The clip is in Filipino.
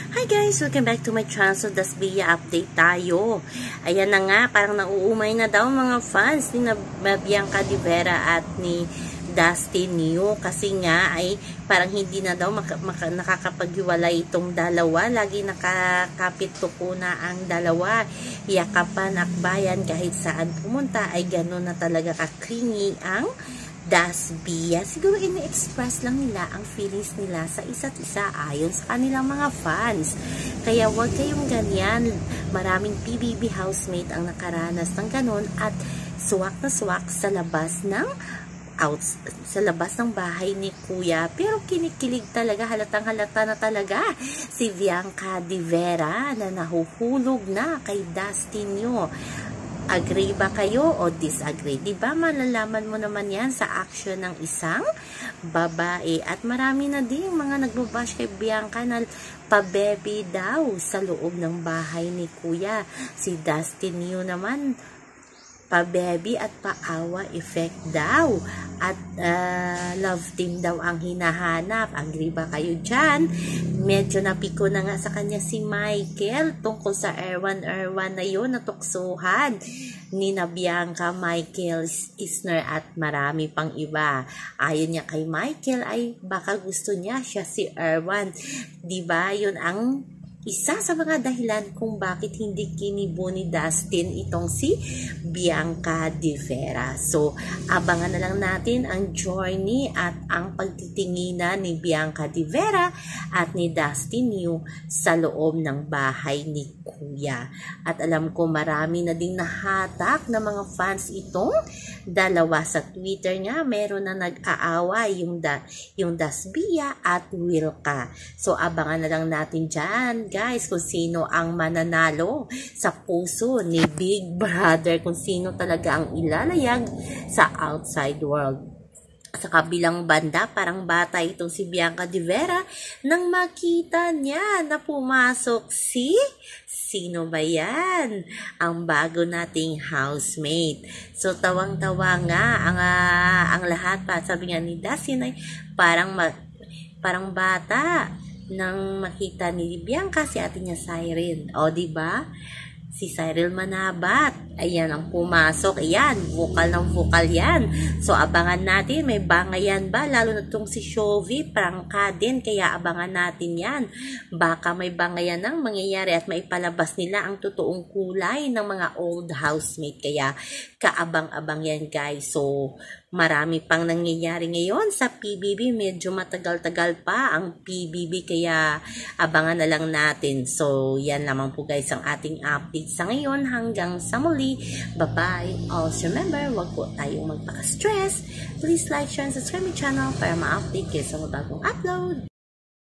Hi guys! Welcome back to my channel. So, Dasbia update tayo. Ayan na nga, parang nauumay na daw mga fans ni Bianca Di Vera at ni Dustin New. Kasi nga ay parang hindi na daw nakakapaghiwalay itong dalawa. Lagi nakakapit tuko na ang dalawa. Yakapan, akbayan, kahit saan pumunta ay gano'n na talaga kaklingi ang Dasbia. Siguro ini-express lang nila ang feelings nila sa isa't isa ayon sa kanilang mga fans. Kaya wag kayong ganyan. Maraming PBB housemate ang nakaranas ng ganon at suwak na suwak sa labas ng bahay ni Kuya. Pero kinikilig talaga, halatang halata na talaga si Bianca Di Vera na nahuhulog na kay Dustin New. Agree ba kayo o disagree? Diba malalaman mo naman yan sa action ng isang babae. At marami na din mga nagbabash kay Bianca na pa-baby daw sa loob ng bahay ni Kuya. Si Dustin New naman, pa-baby at pa-awa effect daw. At love team daw ang hinahanap. Agree ba kayo dyan? Medyo napiko na nga sa kanya si Michael tungkol sa Erwan na yun, natuksuhan ni Bianca, Michael Isner at marami pang iba. Ayon niya kay Michael ay baka gusto niya siya si Erwan. Diba yun ang isa sa mga dahilan kung bakit hindi kinibo ni Dustin itong si Bianca Di Vera. So, abangan na lang natin ang journey at ang pagtitinginan ni Bianca Di Vera at ni Dustin New sa loob ng bahay ni Kuya. At alam ko marami na ding nahatak na mga fans itong dalawa. Sa Twitter nga, meron na nag-aaway yung Dasbia at Wilka. So, abangan na lang natin dyan, guys, kung sino ang mananalo sa puso ni Big Brother, kung sino talaga ang ilalayag sa outside world. Sa kabilang banda, parang bata itong si Bianca Di Vera nang makita niya na pumasok sino ba yan? Ang bago nating housemate. So, tawang-tawa nga ang lahat pa. Sabi nga ni Dustin ay parang bata nang makita ni Bianca si ate niya Cyril. O, diba? Si Cyril Manabat. Ayan ang pumasok. Ayan, vocal ng vocal yan. So, abangan natin. May bangayan ba? Lalo na itong si Shovie, prangka din. Kaya abangan natin yan. Baka may bangayan ang mangyayari at maipalabas nila ang totoong kulay ng mga old housemate. Kaya kaabang-abang yan, guys. So, marami pang nangyayari ngayon sa PBB. Medyo matagal-tagal pa ang PBB. Kaya abangan na lang natin. So, yan lamang po, guys, ang ating update sa ngayon. Hanggang sa muli. Bye-bye. Also remember, wag po tayong magpaka-stress. Please like, share, and subscribe my channel para ma-update kayo sa mga bagong upload.